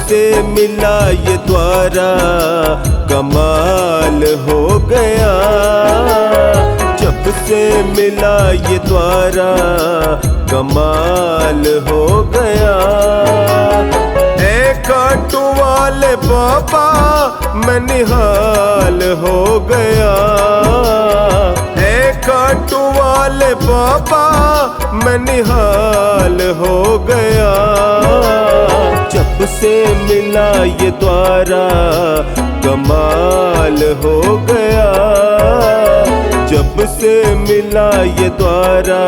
से मिला ये द्वारा कमाल हो गया। जब से मिला ये द्वारा कमाल हो गया। खाटू वाले बाबा मैं निहाल हो गया। खाटू वाले बाबा मैं निहाल हो गया। जब से मिला ये द्वारा कमाल हो गया। जब से मिला ये द्वारा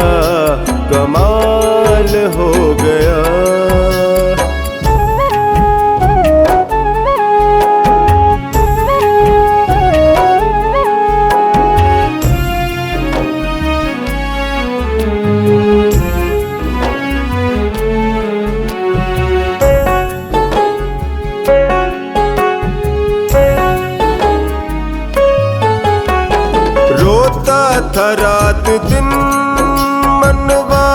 कमाल हो गया। रोता था रात दिन मनवा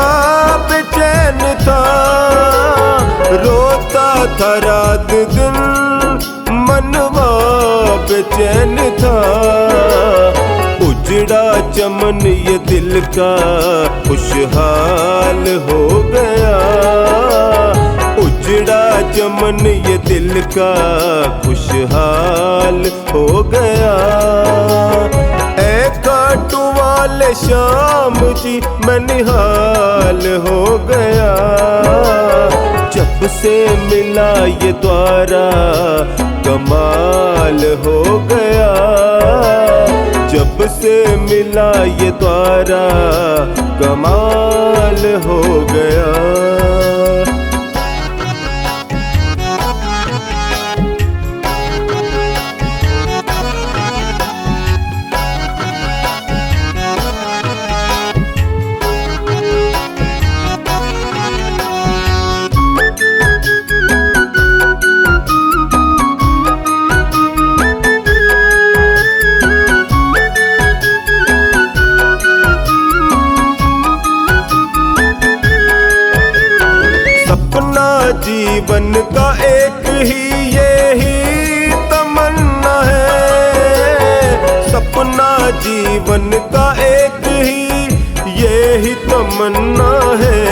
बेचैन था। रोता था रात दिन मनवा बेचैन था। उजड़ा चमन ये दिल का खुशहाल हो गया। उजड़ा चमन ये दिल का खुशहाल हो गया। खाटू वाले श्याम जी मैं निहाल हो गया। जब से मिला ये द्वारा कमाल हो गया। जब से मिला ये द्वारा कमाल हो गया। सपना जीवन का एक ही यही तमन्ना है। सपना जीवन का एक ही यही तमन्ना है।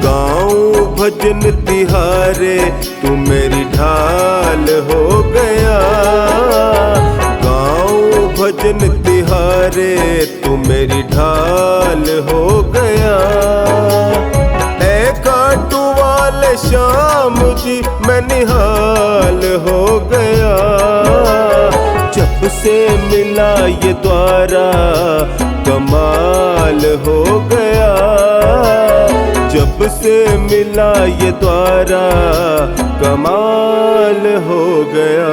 गाँव भजन तिहारे तू मेरी ढाल हो गया। गाँव भजन तिहारे तू मेरी ढाल हो गया। खाटू वाले श्याम जी मैं निहाल हो गया। जब से मिला ये द्वारा कमाल हो गया। जब से मिला ये द्वारा कमाल हो गया।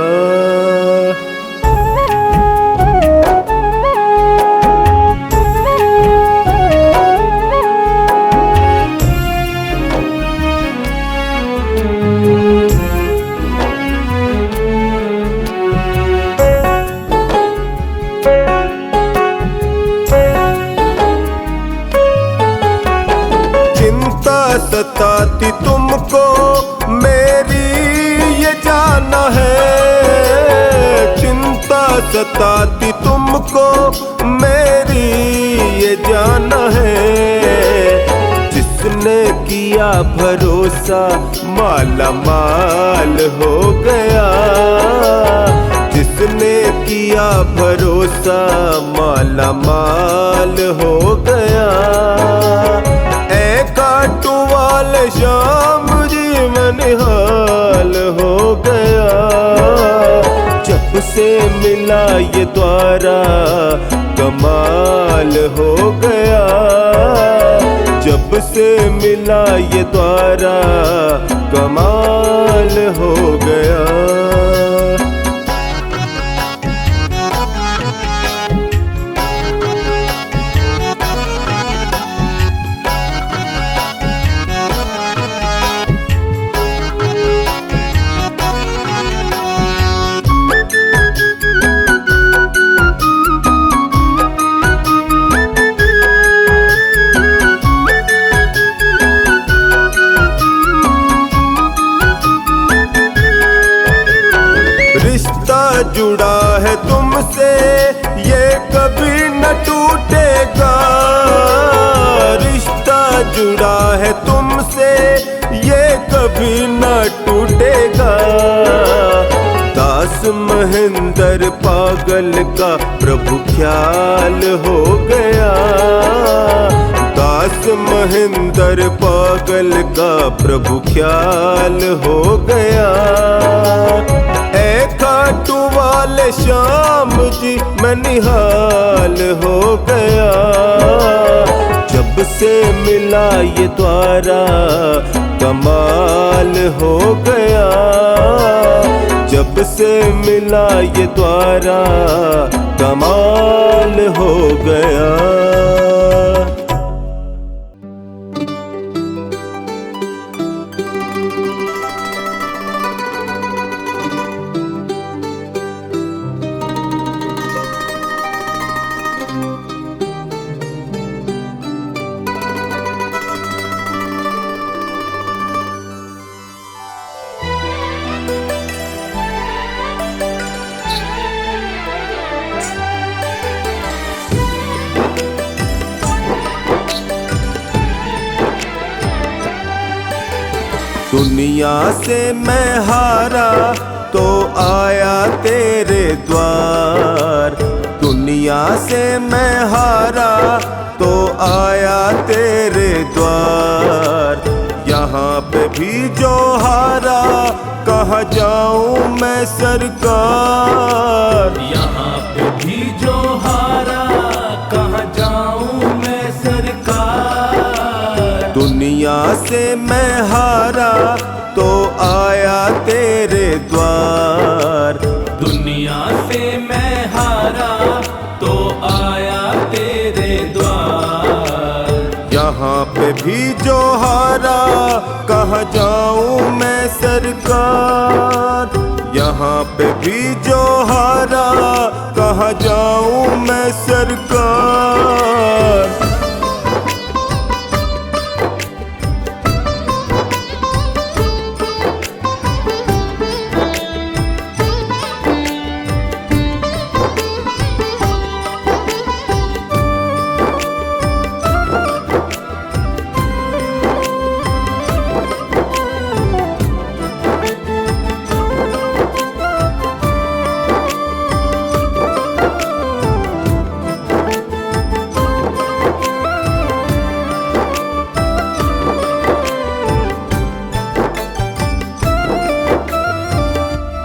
सताती तुमको मेरी ये जाना है। चिंता सताती तुमको मेरी ये जाना है। जिसने किया भरोसा माला माल हो गया। जिसने किया भरोसा माला माल हो गया। खाटू वाले श्याम जी मैं निहाल हो गया। जब से मिला ये द्वारा कमाल हो गया। जब से मिला ये द्वारा कमाल हो गया। कभी न टूटेगा। दास महेंद्र पागल का प्रभु ख्याल हो गया। दास महेंद्र पागल का प्रभु ख्याल हो गया। ए खाटू वाले श्याम जी मैं निहाल हो गया। जब से मिला ये द्वारा कमाल हो गया। जब से मिला ये द्वारा कमाल हो गया। दुनिया से मैं हारा तो आया तेरे द्वार। दुनिया से मैं हारा तो आया तेरे द्वार। यहाँ पे भी जो हारा कहाँ जाऊँ मैं सरकार। यहाँ पे भी जो हारा कहाँ जाऊँ मैं सरकार। दुनिया से मैं हारा तो आया तेरे द्वार। दुनिया से मैं हारा तो आया तेरे द्वार। यहाँ पे भी जो हारा कहाँ जाऊँ मैं सरकार। यहाँ पे भी जो हारा कहाँ जाऊँ मैं सरकार।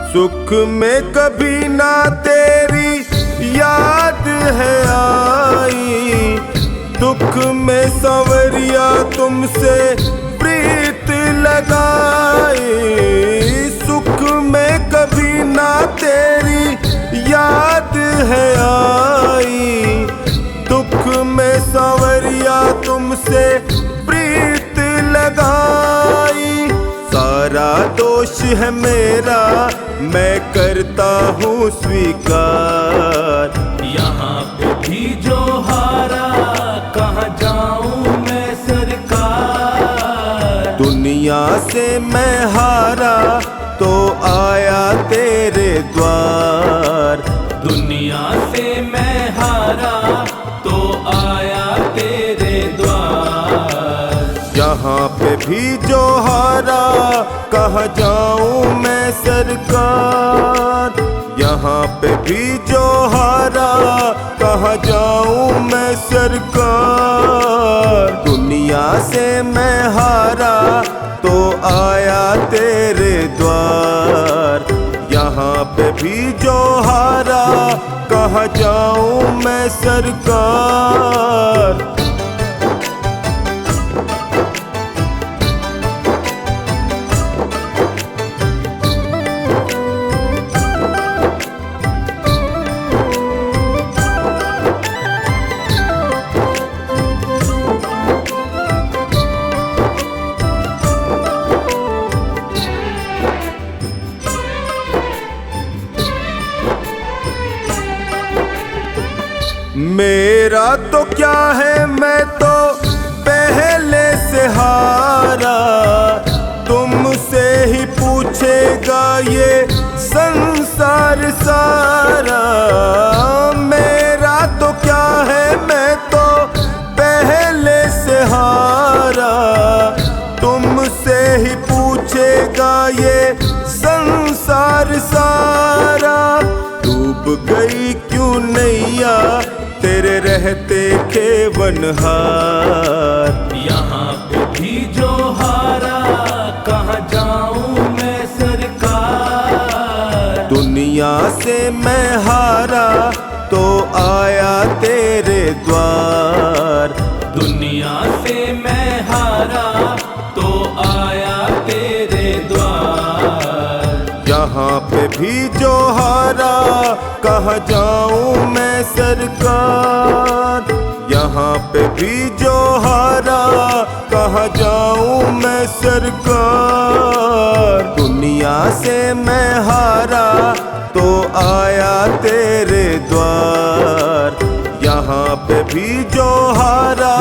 सुख में कभी ना तेरी याद है आई। दुख में संवरिया तुमसे प्रीत लगाई। सुख में कभी ना तेरी याद है आई। दुख में संवरिया तुमसे प्रीत लगाई। सारा दोष है मेरा मैं करता हूँ स्वीकार। यहाँ पे भी जो हारा कहाँ जाऊँ मैं सरकार। दुनिया से मैं हारा तो आया तेरे द्वार। दुनिया से मैं हारा तो आया तेरे द्वार। यहाँ पे भी जो हारा कहाँ जाऊँ मैं सरकार। यहाँ पे भी जो हारा कहाँ जाऊँ मैं सरकार। दुनिया से मैं हारा तो आया तेरे द्वार। यहाँ पे भी जो हारा कहाँ जाऊँ मैं सरकार। मेरा तो क्या है मैं तो पहले से हारा। तुमसे ही पूछेगा ये संसार सारा। मेरा तो क्या है मैं तो पहले से हारा। तुमसे ही पूछ देखे वनहार। यहाँ पे भी जो हारा कहाँ जाऊं मैं सरकार। दुनिया से मैं हारा तो आया तेरे द्वार। दुनिया से मैं हारा तो आया तेरे द्वार। यहाँ पे भी जो हारा कहाँ जाऊं मैं सरकार। यहाँ पे भी जो हारा कहाँ जाऊं मैं सरकार। दुनिया से मैं हारा तो आया तेरे द्वार। यहाँ पे भी जो हारा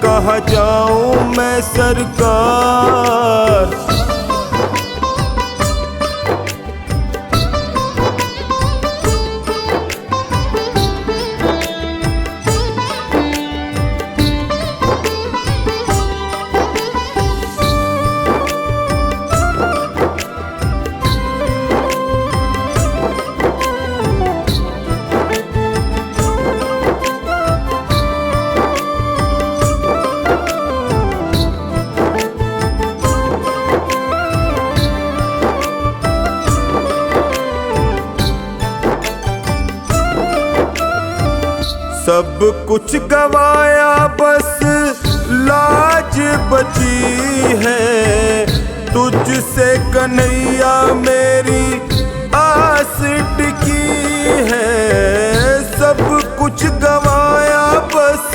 कहाँ जाऊं मैं सरकार। सब कुछ गवाया बस लाज बची है। तुझसे कन्हैया मेरी आस टिकी है। सब कुछ गवाया बस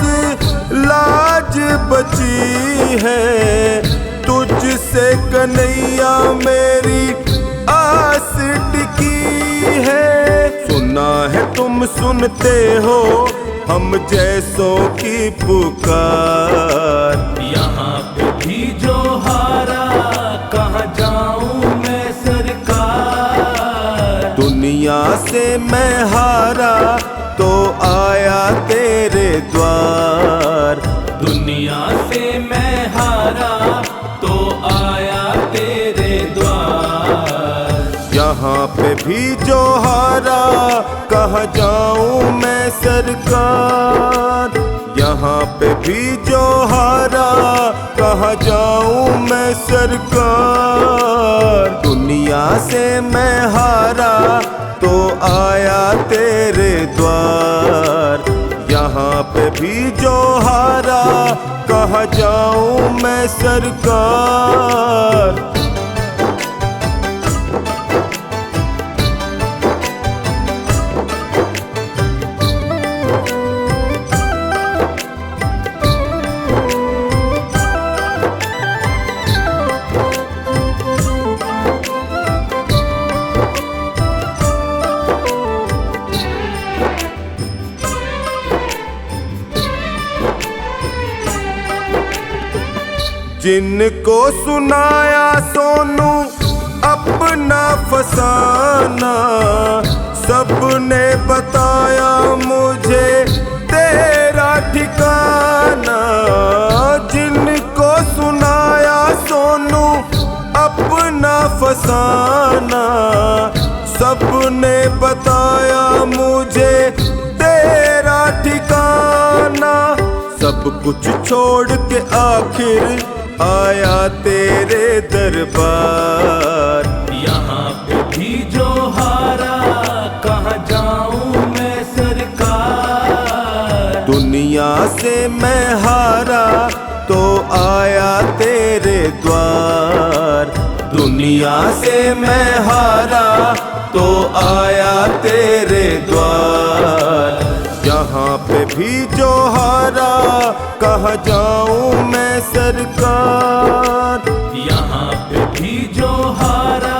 लाज बची है। तुझसे कन्हैया मेरी आस टिकी है। सुना है तुम सुनते हो हम जैसों की पुकार। यहाँ पे भी जो हारा कहाँ जाऊं मैं सरकार। दुनिया से मैं हारा तो आया तेरे द्वार। दुनिया से मैं हारा तो आया तेरे द्वार। यहाँ पे भी जो हारा कहाँ जाऊं मैं सरकार। यहाँ पे भी जो हारा कहाँ जाऊं मैं सरकार। दुनिया से मैं हारा तो आया तेरे द्वार। यहाँ पे भी जो हारा कहाँ जाऊं मैं सरकार। जिनको सुनाया सोनू अपना फसाना। सबने बताया मुझे तेरा ठिकाना। जिनको सुनाया सोनू अपना फसाना। सबने बताया मुझे तेरा ठिकाना। सब कुछ छोड़ के आखिर आया तेरे दरबार। यहाँ पे भी जो हारा कहाँ जाऊं मैं सरकार। दुनिया से मैं हारा तो आया तेरे द्वार। दुनिया से मैं हारा तो आया तेरे द्वार। यहाँ पे भी जो हारा कहाँ जाऊं मैं सरकार। यहाँ पे भी जो हारा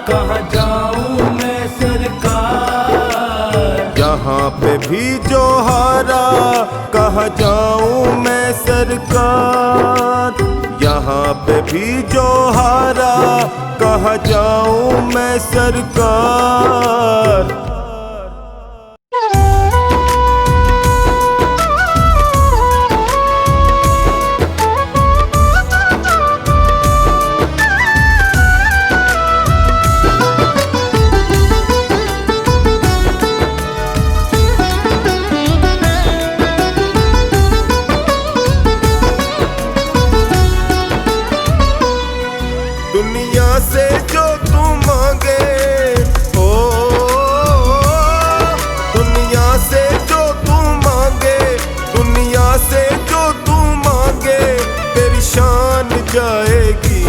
कहाँ जाऊं मैं सरकार। यहाँ पे भी जो हारा कहाँ जाऊं मैं सरकार। यहाँ पे भी जो हारा कहाँ जाऊं मैं सरकार। जाएगी।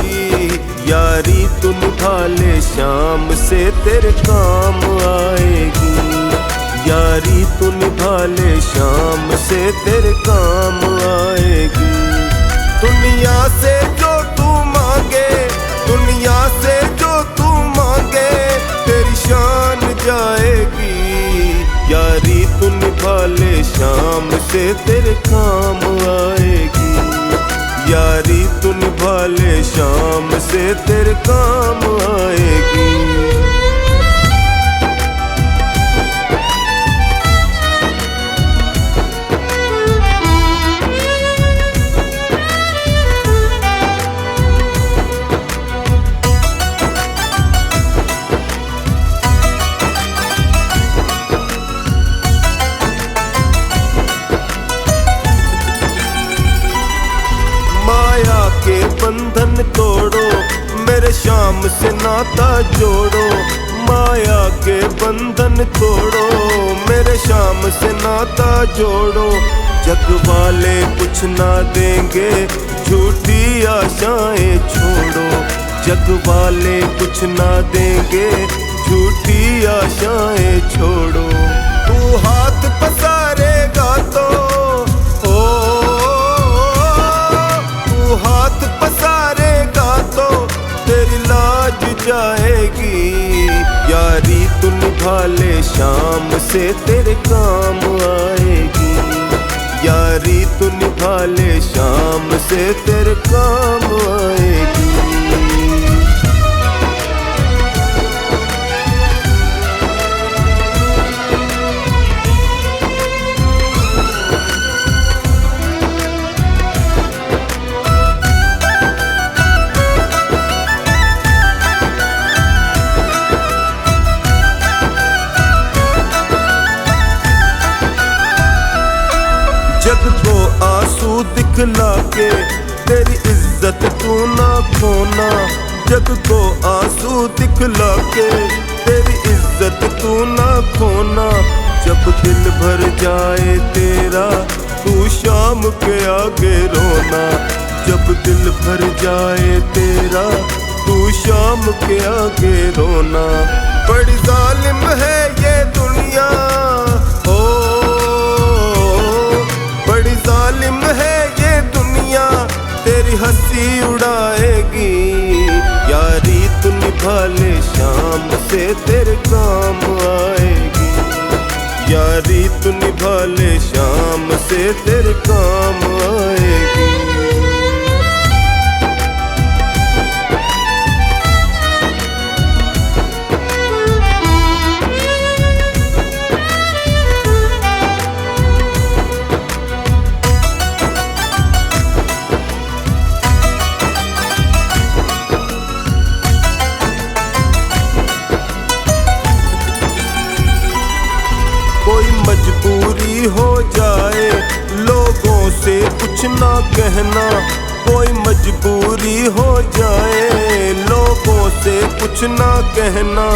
यारी तू निभा ले शाम से तेरे काम आएगी। यारी तू निभा ले शाम से तेरे काम आएगी। दुनिया से जो तू मांगे, दुनिया से जो तू मांगे, तेरी शान जाएगी। यारी तू निभा ले शाम से तेरे काम आएगी। यारी तू निभा ले शाम से तेरे काम आएगी। माया के बंधन तोड़ो, मेरे शाम से नाता जोड़ो। माया के बंधन तोड़ो, मेरे शाम से नाता जोड़ो। जग वाले कुछ ना देंगे, झूठी आशाएं छोड़ो। जग वाले कुछ ना देंगे, झूठी आशाएं छोड़ो। तू हाथ पसारेगा तो हाथ पसारेगा तो तेरी लाज जाएगी। यारी तू निभा ले शाम से तेरे काम आएगी। यारी तू निभा ले शाम से तेरे काम आएगी। जग को आंसू दिखला के तेरी इज्जत तू ना खोना। जग को आंसू दिखला के तेरी इज्जत तू ना खोना। जब दिल भर जाए तेरा तू शाम के आगे रोना। जब दिल भर जाए तेरा तू शाम के आगे रोना। बड़ी जालिम है ये दुनिया, बड़ी जालिम है ये दुनिया, तेरी हंसी उड़ाएगी। यारी तू निभा ले शाम से तेरे काम आएगी। यारी तू निभा ले शाम से तेरे काम आएगी। कोई मजबूरी हो जाए, लोगों से कुछ ना कहना। कोई मजबूरी हो जाए, लोगों से कुछ ना कहना।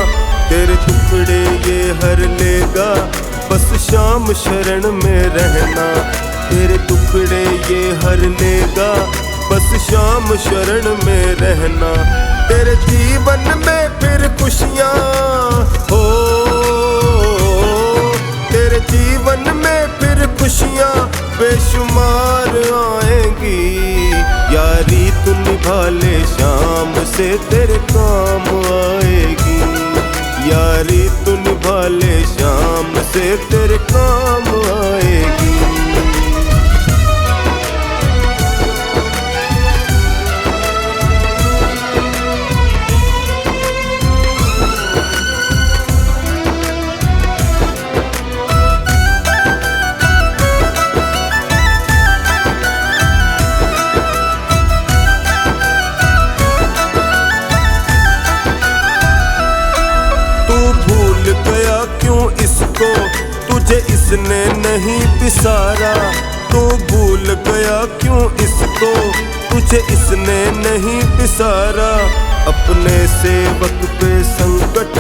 तेरे टुकड़े ये हर लेगा, बस शाम शरण में रहना। तेरे टुकड़े ये हर लेगा, बस शाम शरण में रहना। तेरे जीवन में फिर खुशियाँ हो, तेरे जीवन में फिर खुशियाँ बेशुमार आएंगी। यारी तू निभा ले शाम से तेरे काम आएगी। यारी तू निभा ले शाम से तेरे काम आएगी। तुझे इसने नहीं पिसारा, तू भूल गया क्यों इसको, तुझे इसने नहीं पिसारा। अपने सेवक पे संकट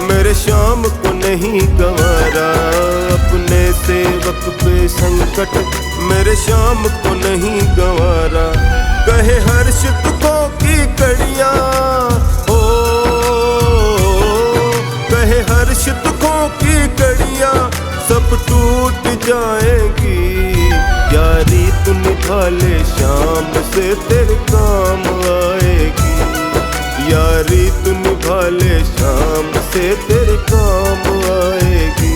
मेरे शाम को नहीं गंवारा। अपने सेवक पे संकट मेरे शाम को नहीं गंवारा। कहे हर्ष दुखों की कड़ियां, ओ कहे हर्ष दुखों की कड़ियां सब टूट जाएंगी। यारी तू निभा ले शाम से तेरे काम आएगी। यारी तू निभा ले शाम से तेरे काम आएगी।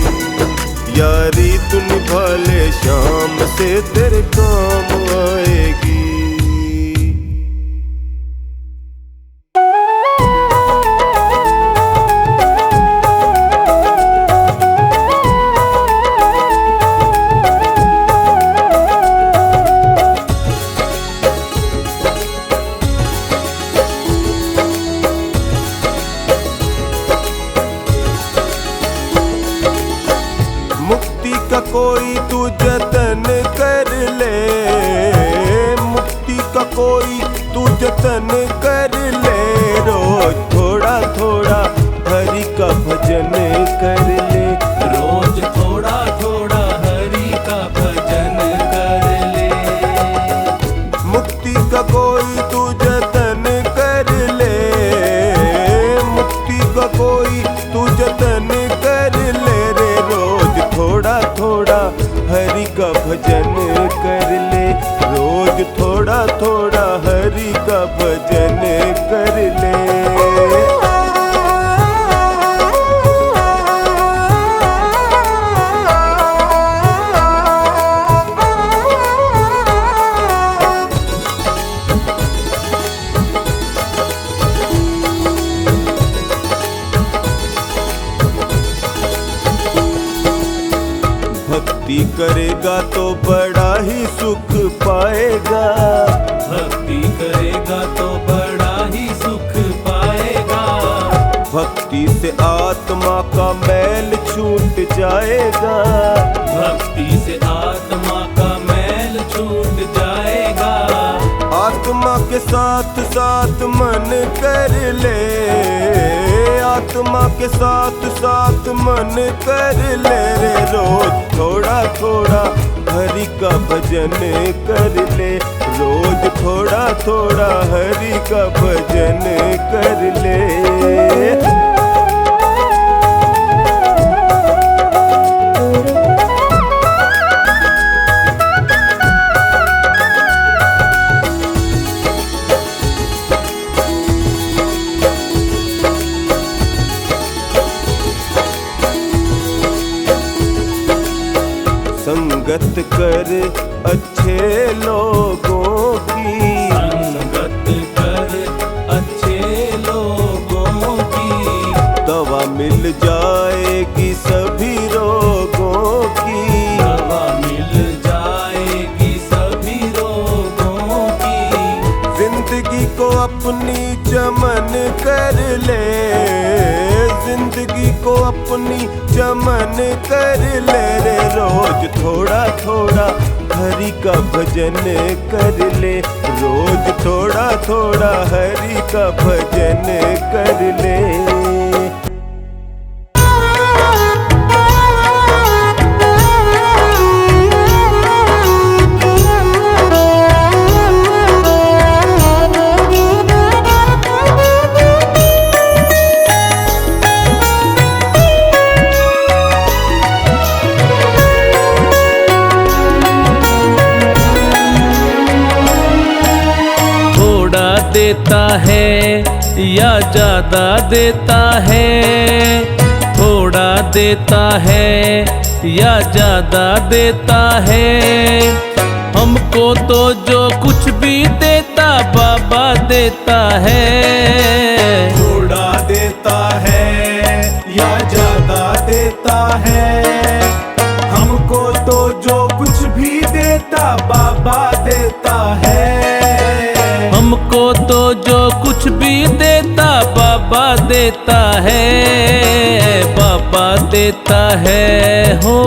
यारी तू निभा ले शाम से तेरे काम आएगी। मुक्ति का कोई तू जतन कर ले, मुक्ति का कोई तू जतन कर ले। रोज थोड़ा थोड़ा हरि का भजन कर ले। रोज थोड़ा थोड़ा हरि का भजन कर ले। मुक्ति का कोई तू जतन कर ले, मुक्ति का कोई तू जतन कर ले रे। रोज थोड़ा थोड़ा हरि का भजन कर ले। रोज थोड़ा थोड़ा हरि का भजन कर ले। भक्ति करेगा तो बड़ा ही सुख पाएगा। भक्ति करेगा तो बड़ा ही सुख पाएगा। भक्ति से आत्मा का मैल छूट जाएगा। भक्ति से आत्मा का मैल छूट जाएगा। आत्मा के साथ साथ मन कर ले। आत्मा के साथ साथ मन कर ले रे। रोज थोड़ा थोड़ा हरि का भजन कर ले। रोज थोड़ा थोड़ा हरि का भजन कर ले। संगत कर अच्छे लोगों की। संगत कर अच्छे लोगों की। दवा मिल जाएगी सभी रोगों की। दवा मिल जाएगी सभी रोगों की। जिंदगी को अपनी चमन कर ले। जिंदगी को अपनी चमन कर ले रे। रोज थोड़ा थोड़ा हरि का भजन कर ले। रोज थोड़ा थोड़ा हरि का भजन कर ले। देता है या ज्यादा देता है। थोड़ा देता है या ज्यादा देता है। हमको तो जो कुछ भी देता बाबा देता है। थोड़ा देता है या ज्यादा देता है। हमको तो जो कुछ भी देता बाबा देता है। हमको तो जो कुछ भी देता बाबा देता है। बाबा देता है हो।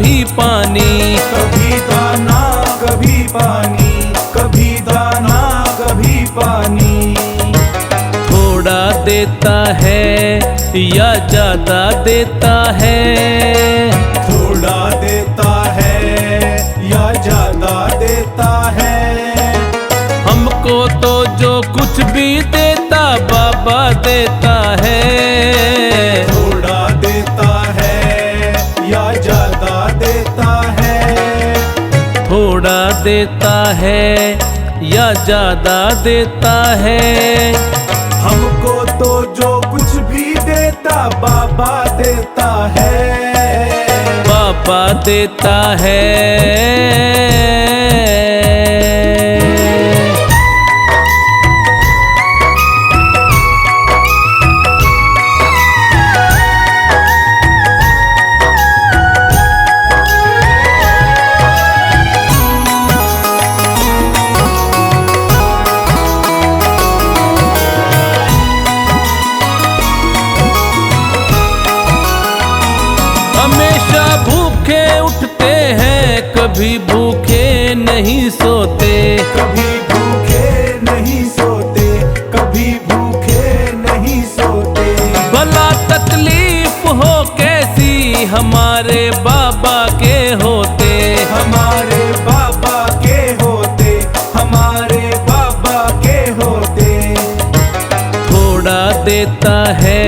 कभी पानी, कभी दाना कभी पानी, कभी दाना कभी पानी। थोड़ा देता है या ज्यादा देता है, थोड़ा देता है या ज्यादा देता है। हमको तो जो कुछ भी देता बाबा देता है। थोड़ा देता है या ज्यादा देता है। थोड़ा देता है या ज्यादा देता है। हमको तो जो कुछ भी देता बाबा देता है। बाबा देता है। हमेशा भूखे उठते हैं, कभी भूखे नहीं सोते। कभी भूखे नहीं सोते, कभी भूखे नहीं सोते। भला तकलीफ हो कैसी हमारे बाबा के होते। हमारे बाबा के होते, हमारे बाबा के होते। थोड़ा देता है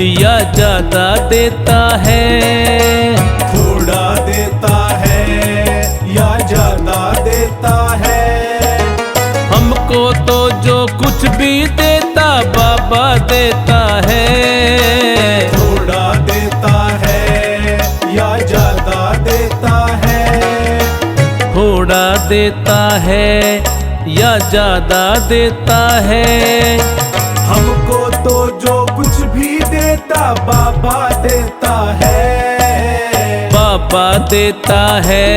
या ज्यादा देता है। थोड़ा देता है या ज्यादा देता है। हमको तो जो कुछ भी देता बाबा देता है। थोड़ा देता है या ज्यादा देता है। थोड़ा देता है या ज्यादा देता है। हमको तो जो कुछ भी देता बाबा देता है। बाबा देता है।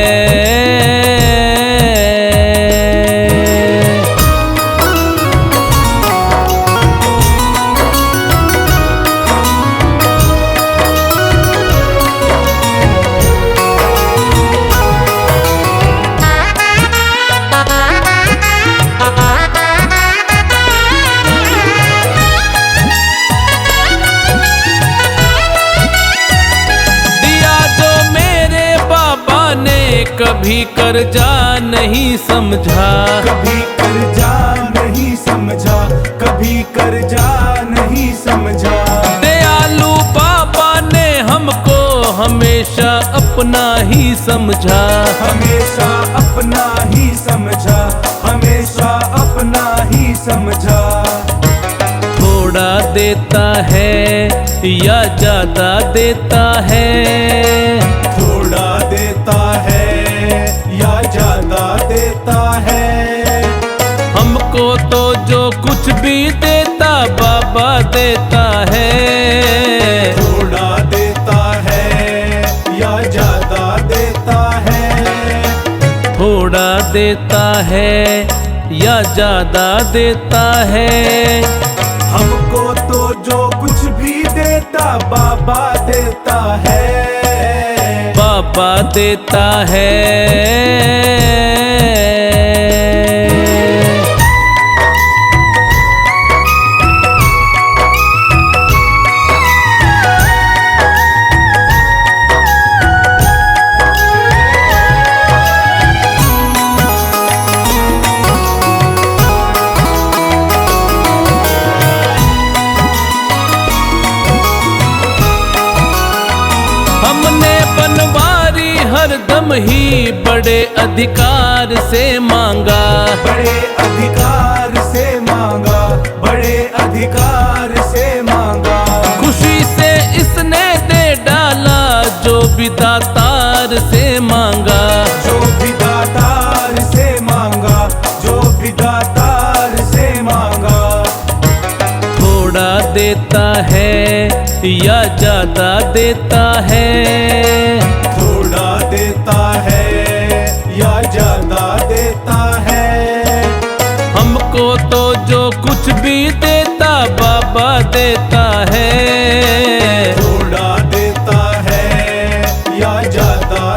कभी कर्जा नहीं समझा, कभी कर्जा नहीं समझा, कभी कर्जा नहीं समझा। दयालु बाबा ने हमको हमेशा अपना ही समझा। हमेशा अपना ही समझा, हमेशा अपना ही समझा। थोड़ा देता है या ज्यादा देता है। थोड़ा देता है या ज्यादा देता है। हमको तो जो कुछ भी देता बाबा देता है। थोड़ा देता है या ज्यादा देता है। थोड़ा देता है या ज्यादा देता है। हमको तो जो कुछ भी देता बाबा देता है। बाबा देता है। हमने बनवारी हरदम ही बड़े अधिकार से मांगा। बड़े अधिकार से मांगा, बड़े अधिकार से मांगा। खुशी से इसने दे डाला जो भी दातार से मांगा। जो भी दातार से मांगा, जो भी दातार से मांगा। थोड़ा देता है या ज्यादा देता है। थोड़ा देता है या ज्यादा देता है। हमको तो जो कुछ भी देता बाबा देता है। थोड़ा देता है या ज्यादा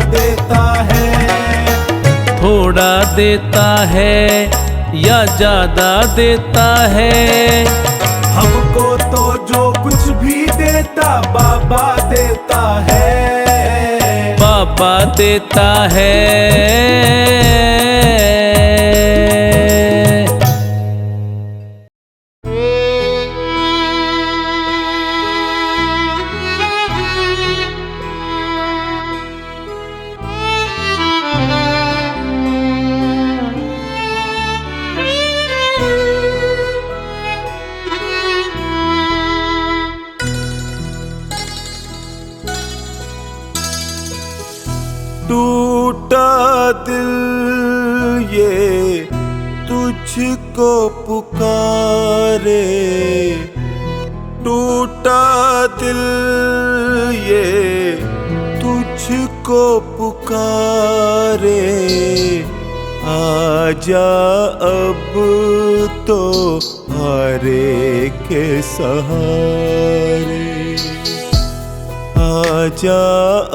देता है या ज्यादा देता है? हमको तो जो कुछ भी देता बाबा देता है, बाबा देता है। टूटा दिल ये तुझको पुकारे, टूटा दिल ये तुझको पुकारे। आजा अब तो हारे के सहारे, आजा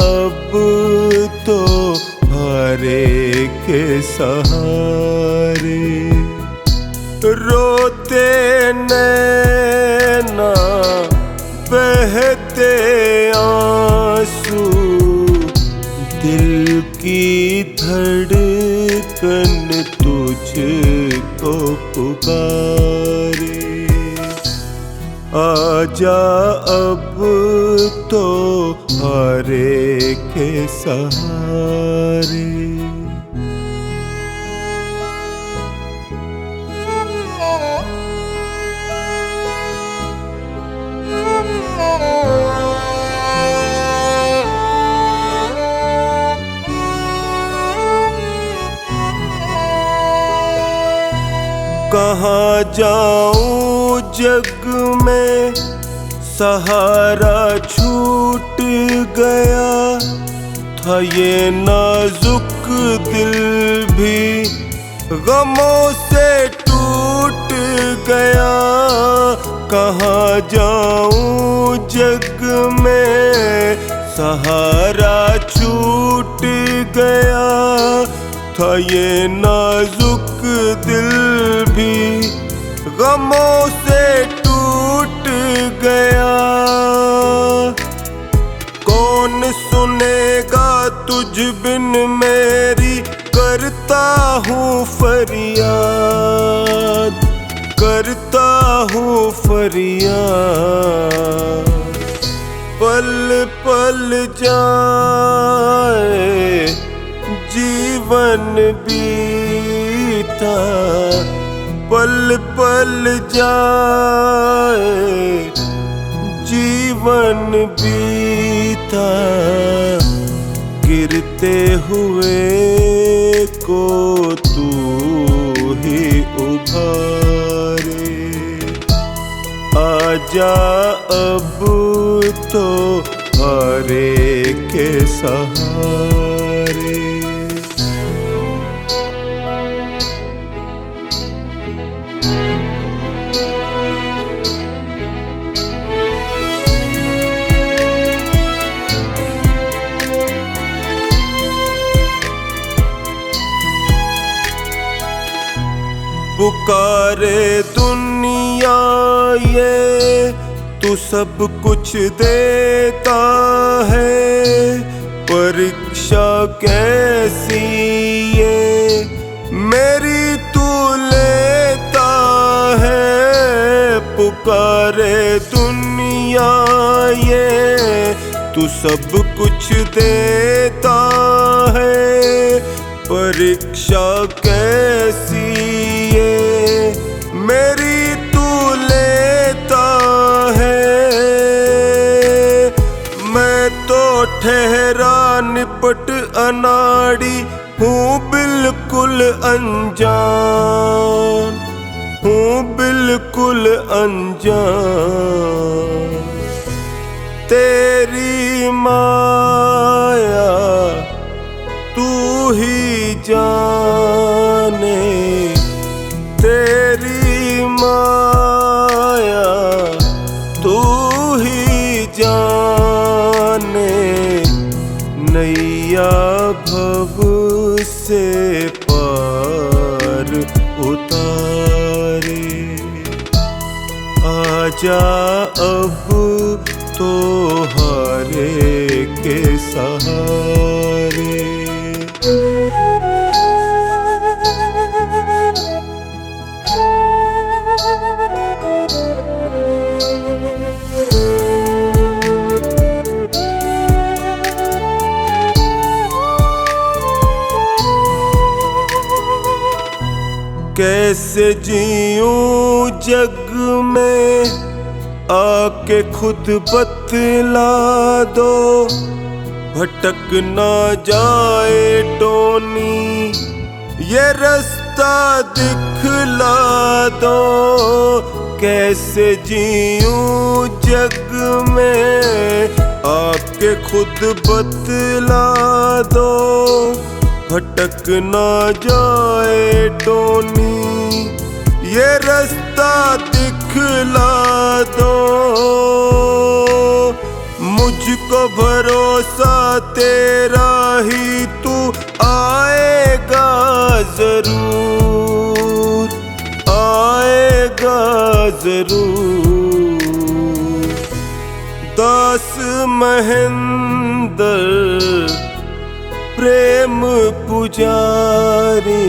अब तो हारे के सहारे। रोते नैना बहते आंसू, दिल की धड़कन तुझको पुकारे। आजा अब तो हारे के सहारे। कहाँ जाऊं जग में सहारा छूट गया था, ये नाजुक दिल भी गमों से टूट गया। कहाँ जाऊं जग में सहारा छूट गया था, ये नाजुक दिल भी गमों से टूट गया। कौन सुनेगा तुझ बिन मेरी करता हूँ फरियाद, करता हूँ फरियाद। पल पल जाए जीवन बीता, पल पल जाए जीवन बीता। गिरते हुए को तू ही उभारे। आजा अब तो हारे के सहारे। पुकारे दुनिया ये तू सब कुछ देता है, परीक्षा कैसी ये मेरी तू लेता है। पुकारे दुनिया ये तू सब कुछ देता है, परीक्षा कैसी ये मेरी तू लेता है। मैं तो ठहरा निपट अनाड़ी हूँ बिल्कुल अनजान, हूँ बिल्कुल अनजान। तेरी माया तू ही जाने, तेरी माया तू ही जाने। नैया भव से पार आजा अब तो हारे के सहारे। कैसे जीऊं जग में आके खुद बतला दो, भटक ना जाए टोनी ये रास्ता दिखला दो। कैसे जीऊं जग में आके खुद बतला दो, भटक ना जाए टोनी ये रास्ता दिखला दो। मुझको भरोसा तेरा ही तू आएगा जरूर, आएगा जरूर। दास महेंद्र प्रेम पुजारी,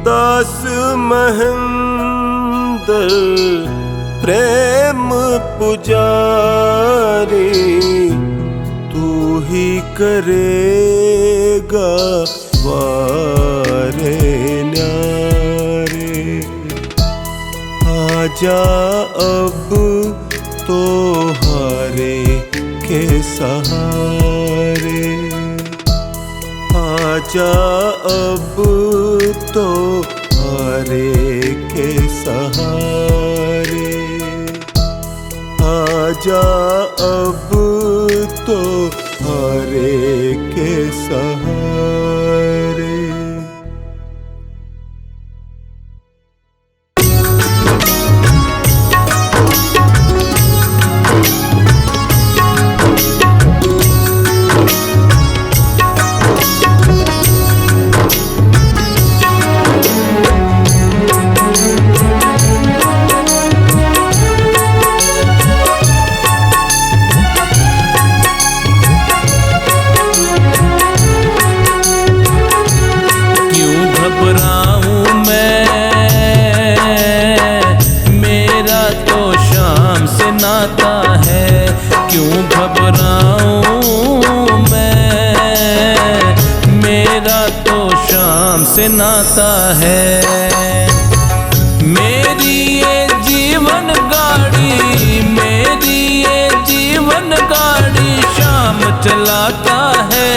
दास महेंद्र प्रेम पुजारी। तू ही करेगा वारे न्यारे। आजा अब तो हारे के सहारे। आजा अब तो हारे के सहारे। आजा अब तो हारे के सहारे। क्यों घबराऊं मैं, मेरा तो शाम से नाता है। मेरी ये जीवन गाड़ी, मेरी ये जीवन गाड़ी शाम चलाता है।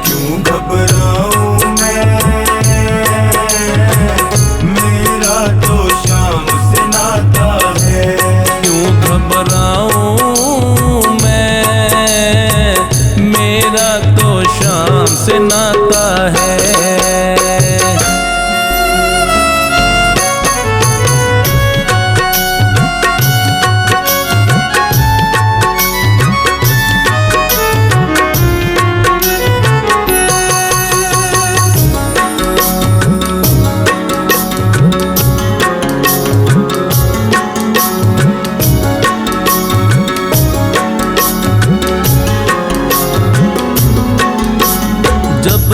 क्यों घबराऊं मैं, मेरा तो शाम से नाता है। क्यों घबराऊं मेरा तो शाम से नाता है।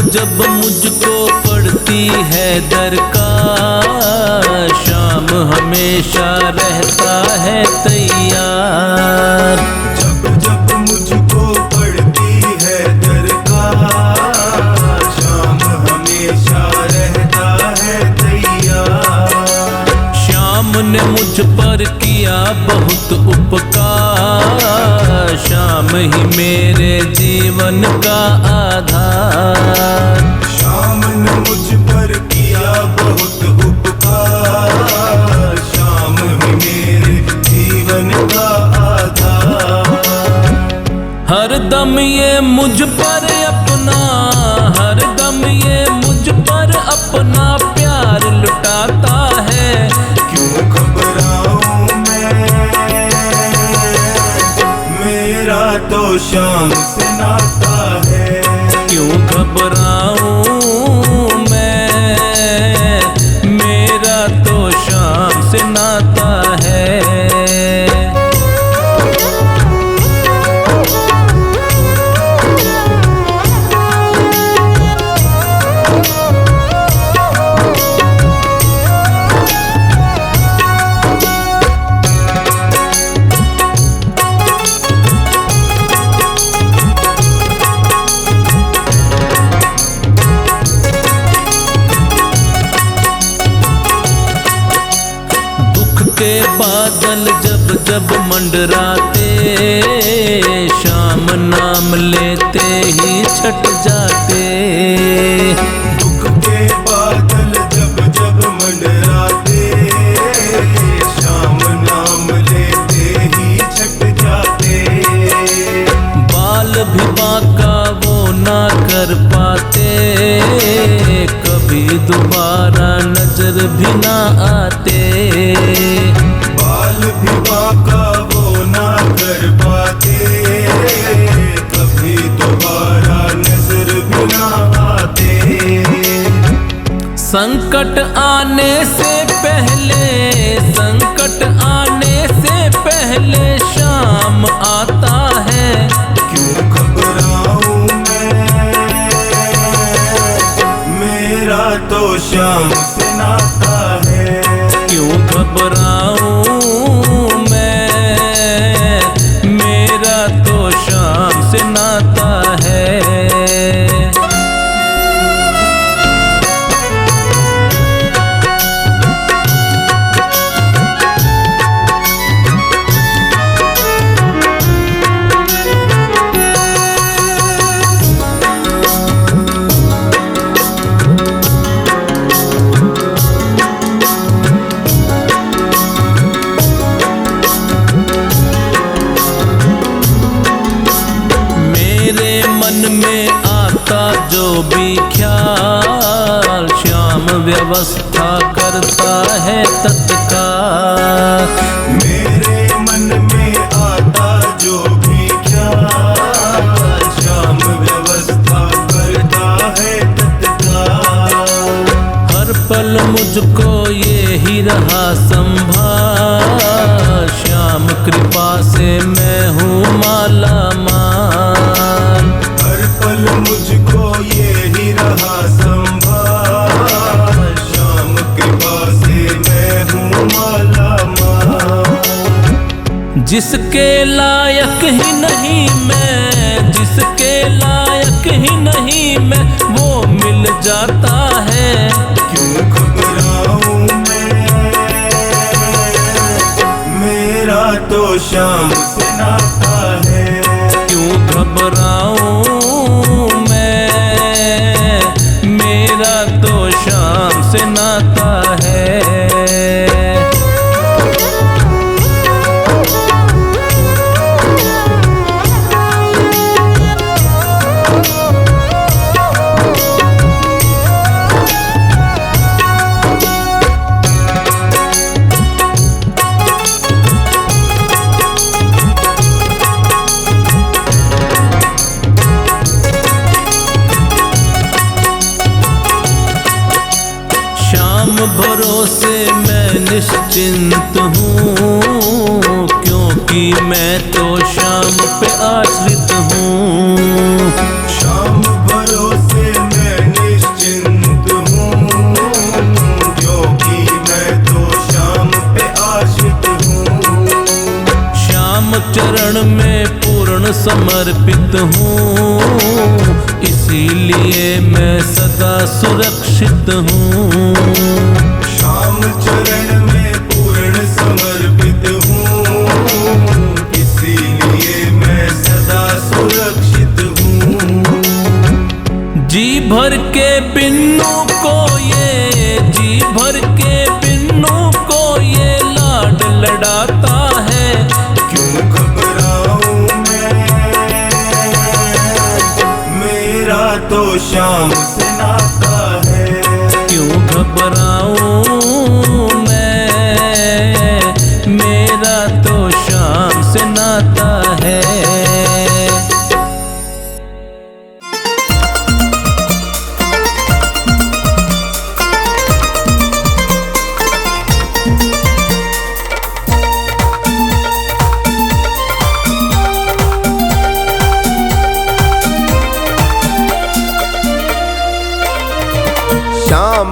जब मुझको पड़ती है दरकार, शाम हमेशा रहता है तैयार। जब जब मुझको पड़ती है दरकार, शाम हमेशा रहता है तैयार। शाम ने मुझ पर किया बहुत उपकार, शाम ही मेरे जीवन का आधार। शाम ने मुझ पर किया बहुत उपकार, शाम ही मेरे जीवन का आधार। हर दम ये मुझ पर अपना, हर दम ये मुझ पर अपना प्यार लुटाता है। क्यों घबराऊं मैं, मेरा तो शाम से नाता है। क्यों घबराऊं मैं, मेरा तो शाम से नाता है। दुख के बादल जब जब मंडराते, शाम नाम लेते ही छट जाते। दुख के बादल जब जब मंडराते, शाम नाम लेते ही छट जाते। बाल भी बांका वो ना कर पाते, कभी दोबारा नजर भी ना आते। बाल भी बांका वो ना कर पाते, कभी दोबारा नजर भी ना आते। संकट आने से पहले, संकट आने से पहले शाम आता है। क्यों घबराऊं मैं, मेरा तो शाम से नाता है। क्यों घबराऊं मैं, मेरा तो शाम से नाता है। जो भी ख्याल श्याम व्यवस्था करता है तत्काल। मेरे मन में आता जो भी ख्याल, श्याम व्यवस्था करता है तत्काल। हर पल मुझको ये ही रहा संभाल, श्याम कृपा से मैं हूँ माला माल। हर पल मुझको ये ही रहा संभाल, श्याम कृपा से मैं हूँ माला माल। जिसके लायक ही नहीं मैं, जिसके लायक ही नहीं मैं, वो मिल जाता है। क्यों घबराऊं मैं, मेरा तो शाम से नाता है। क्यों घबराऊं मैं, मेरा तो शाम से नाता है। भरोसे मैं निश्चिंत हूँ, क्योंकि मैं तो शाम पे आश्रित हूँ। शाम भरोसे मैं निश्चिंत हूँ, क्योंकि मैं तो शाम पे आश्रित हूँ। श्याम चरण में पूर्ण समर्पित हूँ, इसीलिए मैं सदा सुरक्षित हूँ। श्याम चरण में पूर्ण समर्पित हूँ, इसीलिए मैं सदा सुरक्षित हूँ। जी भर के बिन्नू को ये, जी भर के बिन्नू को ये लाड लड़ाता है। क्यों घबराऊं मैं, मेरा तो शाम से नाता है। क्यों घबराऊं मैं, मेरा तो शाम से नाता है। श्याम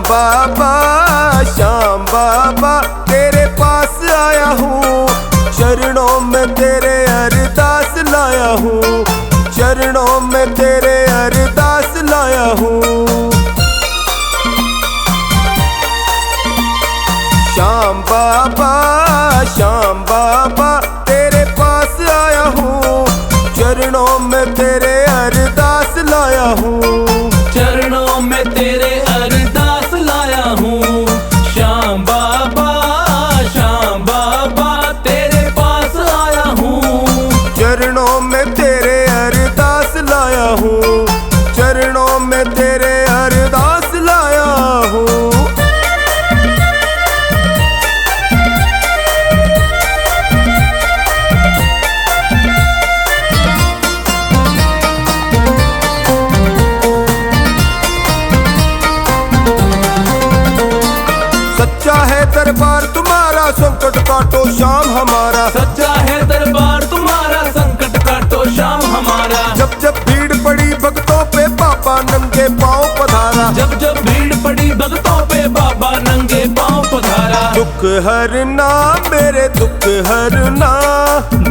बाबा तेरे पास आया हूँ, चरणों में तेरे अरदास लाया हूँ, चरणों में तेरे अरदास लाया हूँ। श्याम बाबा तेरे पास आया हूँ, चरणों में तेरे अरदास लाया हूँ, चरणों में तेरे अरदास लाया हूँ। श्याम बाबा तेरे पास आया हूँ, चरणों में तेरे अरदास लाया हूँ, चरणों में तेरे अरदास लाया हूँ। सच्चा है दरबार तुम्हारा, संकट काटो श्याम हमारा, सच्चा है दरबार तुम्हारा, संकट काटो श्याम हमारा। जब जब भीड़ पड़ी भक्तों पे बाबा नंगे पाँव पधारा, जब जब भीड़ पड़ी भक्तों पे बाबा नंगे पाँव पधारा। दुख हरना मेरे दुख हरना,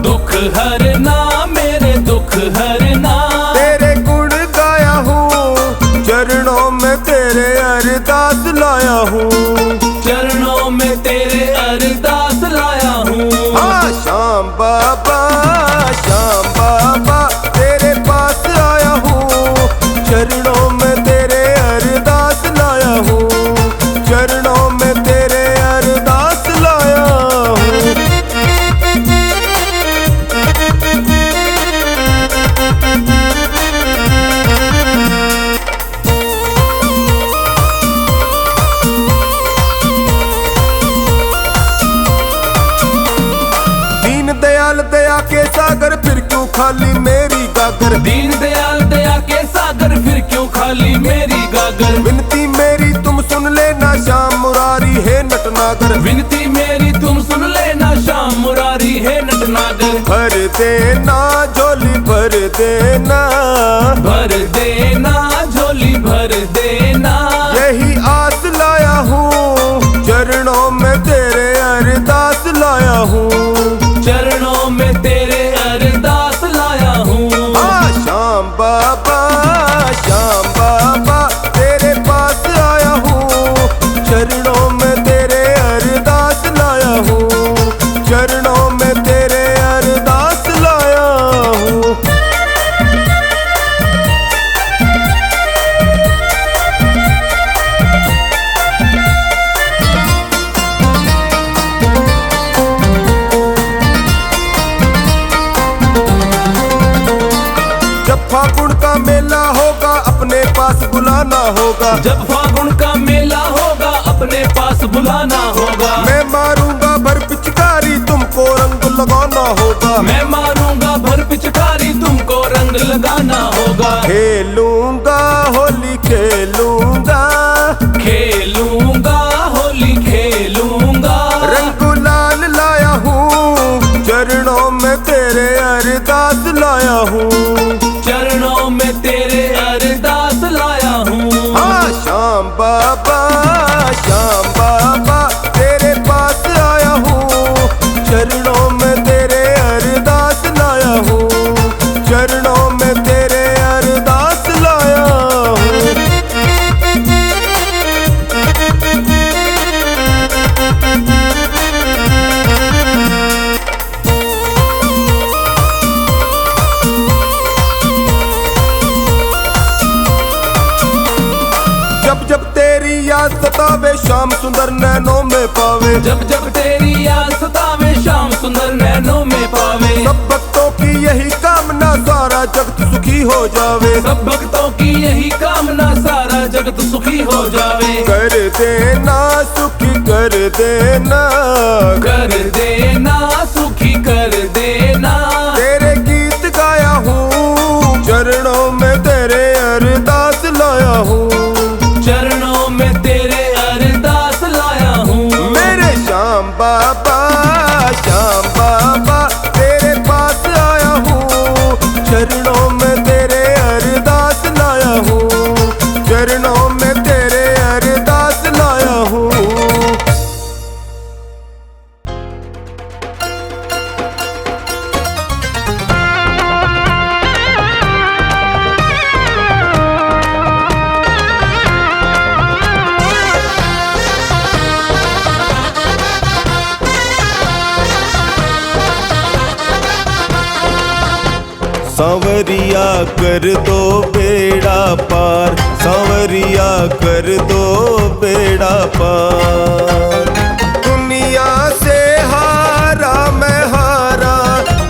दुख हरना मेरे दुख हरना, तेरे गुण गाया हूँ, चरणों में तेरे अरदास लाया हूँ, चरणों में तेरे अरदास लाया हूँ। हाँ श्याम बाबा तेरे पास आया हूँ, चरणों में तेरे अरदास लाया हूँ, चरणों में तेरे अरदास लाया हूँ। दीन दयाल दया के सागर फिर क्यों खाली मेरी गागर, दीन दयाल दया के सागर फिर क्यों खाली मेरी गागर। विनती मेरी तुम सुन लेना श्याम मुरारी है नटनागर, विनती मेरी तुम सुन लेना श्याम मुरारी है नटनागर। भर देना झोली भर देना, भर देना झोली भर देना, यही आस लाया हूँ, चरणों में तेरे अरदास लाया हूँ, चरणों में तेरे अरदास लाया हूँ। हाँ श्याम बाबा तेरे पास आया हूँ, चरणों में तेरे अरदास लाया हूँ, चरणों में तेरे अरदास लाया हूँ। जब फागुन का मेला होगा अपने पास बुलाना होगा, जब फागुन का मेला होगा अपने पास बुलाना होगा। मैं मारूंगा भर पिचकारी तुमको रंग लगाना होगा, मैं मारूंगा भर पिचकारी तुमको रंग लगाना होगा। खेलूंगा होली खेलूंगा, खेलूंगा होली खेलूंगा, रंग गुलाल लाया हूँ, चरणों में तेरे अरदास लाया हूँ, चरणों में तेरे अरदास लाया हूँ। हाँ श्याम बाबा तेरे पास आया हूँ, चरणों में तेरे अरदास लाया हूँ, चरणों में तेरे अरदास लाया हूँ। जब जब तेरी याद सतावे श्याम सुंदर नैनों में पावे, जब जब तेरी याद सतावे श्याम सुंदर नैनों में पावे। सब भक्तों की यही कामना सारा जगत सुखी हो जावे, सब भक्तों की यही कामना सारा जगत सुखी हो जावे। कर देना सुखी कर देना, कर देना सुखी कर देना, तेरे गीत गाया हूँ, चरणों में तेरे अरदास लाया हूँ, चरणों में तेरे अरदास लाया हूँ। मेरे श्याम बाबा तेरे पास आया हूँ, चरणों में तेरे अरदास लाया हूँ, चरणों में तेरे अरदास लाया हूँ। सांवरिया कर दो बेड़ा पार, सांवरिया कर दो बेड़ा पार। दुनिया से हारा मैं हारा,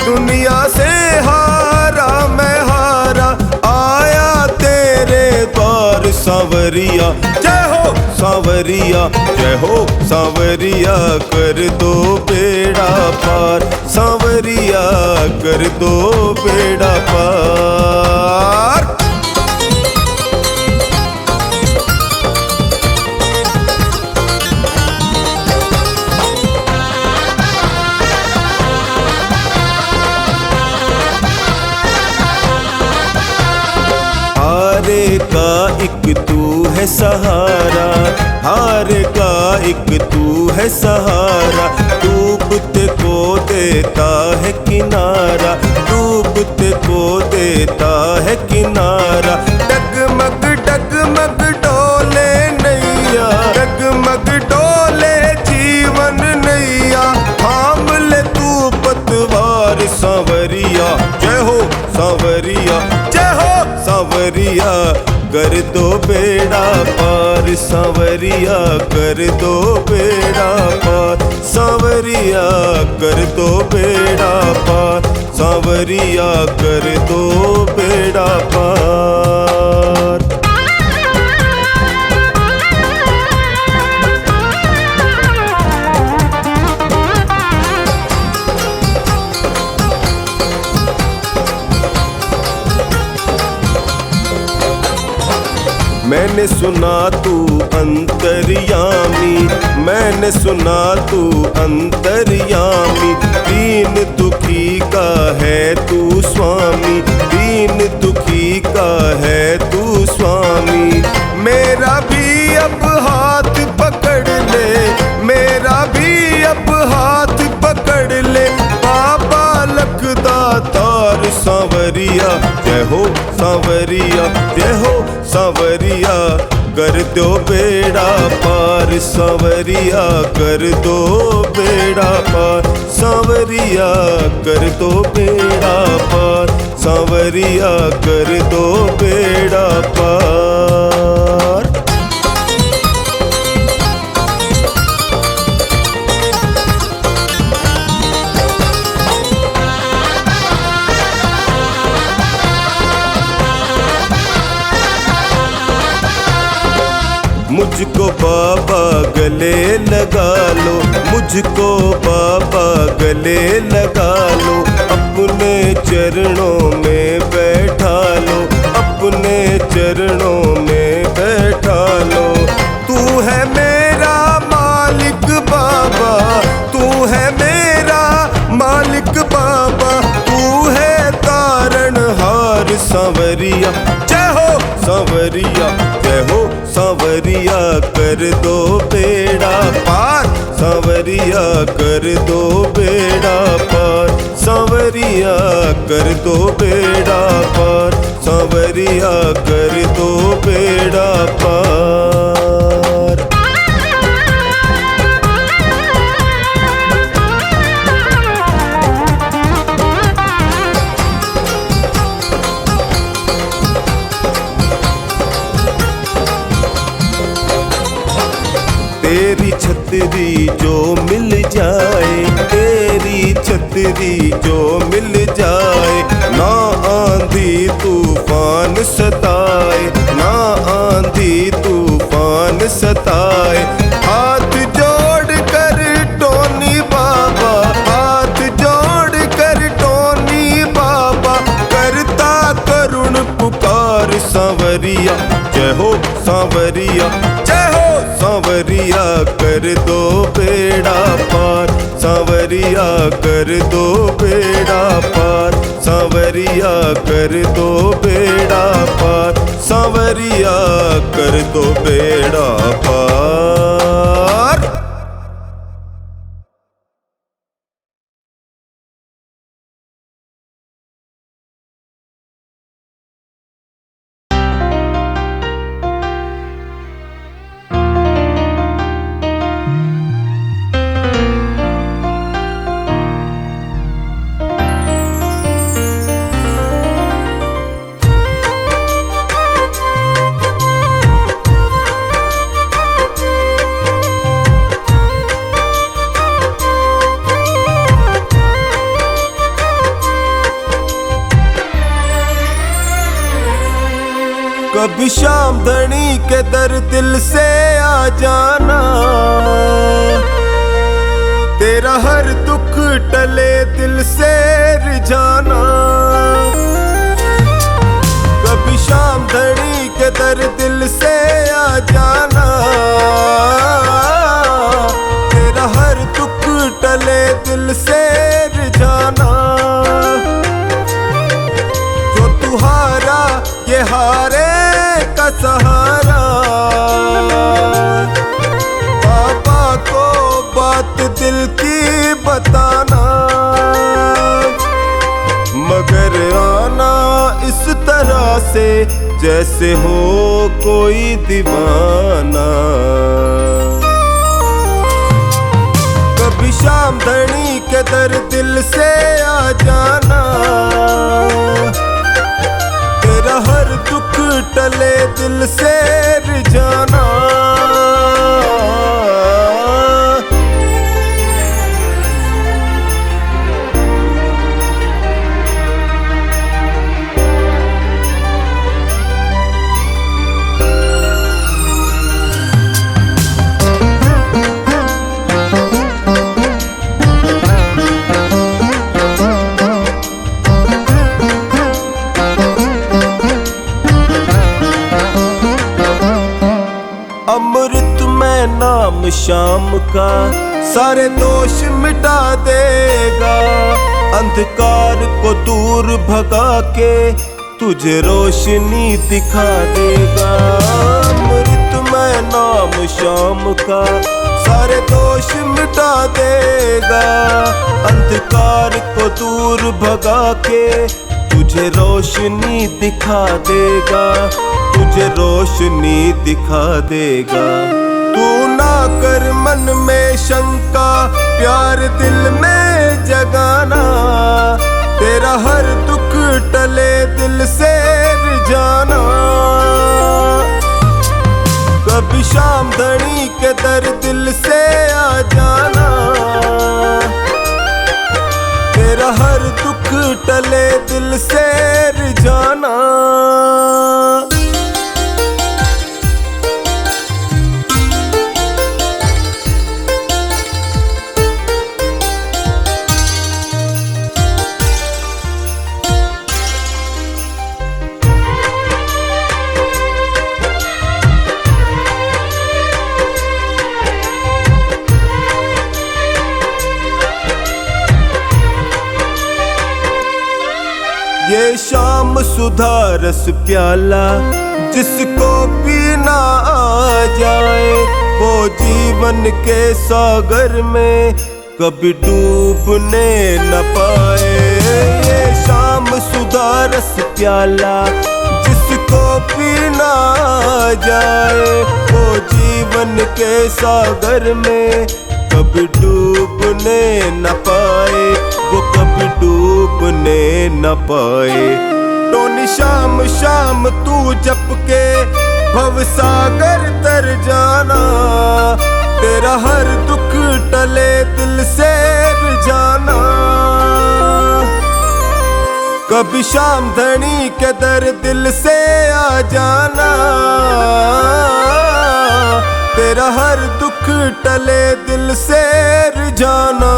दुनिया से हारा मैं हारा, आया तेरे द्वार सांवरिया। जय हो सांवरिया, जय हो सांवरिया, कर दो बेड़ा पार, सांवरिया कर दो बेड़ा पार। हारे का एक तू है सहारा, हार का एक तू है सहारा, डूबते को देता है किनारा, डूबते को देता है किनारा। डगमग डगमग डोले नैया, डगमग डोले जीवन नैया, थाम ले तू पतवार सांवरिया। जय हो सांवरिया, जय हो सांवरिया, कर दो बेड़ा पार, सांवरिया कर दो बेड़ा पार, सांवरिया कर दो बेड़ा पार, सांवरिया कर दो बेड़ा पार। मैंने सुना तू अंतर्यामी, मैंने सुना तू अंतर्यामी, दीन दुखी का है तू स्वामी, दीन दुखी का है तू स्वामी। मेरा भी अब हाथ पकड़ ले, मेरा भी अब हाथ पकड़ ले, बाबा लखदातार सांवरिया। जय हो सांवरिया, जय हो सांवरिया, कर दो बेड़ा पार, सांवरिया कर दो बेड़ा पार, सांवरिया कर दो बेड़ा पार, सांवरिया कर दो बेड़ा पार। मुझको बाबा गले लगा लो, मुझको बाबा गले लगा लो, अपने चरणों में बैठा लो, अपने चरणों में बैठा लो। तू है मेरा मालिक बाबा, तू है मेरा मालिक बाबा, तू है तारणहार सांवरिया। जय हो सांवरिया, जय हो सांवरिया, कर दो बेड़ा पार, सांवरिया कर दो बेड़ा पार, सांवरिया कर दो बेड़ा पार, सांवरिया कर दो बेड़ा पार। तेरी छतरी जो मिल जाए, तेरी छतरी जो मिल जाए, ना आंधी तूफान सताए, ना आंधी तूफान सताए। हाथ जोड़ कर टोनी बाबा, हाथ जोड़ कर टोनी बाबा, करता करुण पुकार सांवरिया। जय हो सांवरिया, जय हो सांवरिया, कर दो बेड़ा पार, सांवरिया कर दो बेड़ा पार, सांवरिया कर दो बेड़ा पार, सांवरिया कर दो बेड़ा पार। कभी शाम धनी के दर दिल से आ जाना, तेरा हर दुख टले दिल से रिझाना। कभी शाम धनी के दर दिल से आ जाना, तेरा हर दुख टले दिल से रिझाना। जो तू हारा ये हारे का सहारा, पापा को बात दिल की बताना। मगर आना इस तरह से जैसे हो कोई दीवाना। कभी शाम धनी के दर दिल से आ जाना, तेरा हर दुख टले दिल से रिझाना। अमृत में नाम शाम का सारे दोष मिटा देगा, अंधकार को दूर भगा के तुझे रोशनी दिखा देगा। अमृत में नाम शाम का सारे दोष मिटा देगा, अंधकार को दूर भगा के तुझे रोशनी दिखा देगा, तुझे रोशनी दिखा देगा। तू ना कर मन में शंका, प्यार दिल में जगाना, तेरा हर दुख टले दिल से रिझाना। कभी शाम धनी के दर दिल से आ जाना, तेरा हर दुख टले दिल से रिझाना। ये शाम सुधा रस प्याला जिसको पीना आ जाए, वो जीवन के सागर में कभी डूबने न पाए। ये शाम सुधा रस प्याला जिसको पीना आ जाए, वो जीवन के सागर में कभी डूबने न पाए, वो कभी डूबने न पाए। टोनी शाम शाम तू जप के भव सागर तर जाना, तेरा हर दुख टले दिल से रिझाना। कभी शाम धनी के दर दिल से आ जाना, तेरा हर दुख टले दिल से रिझाना।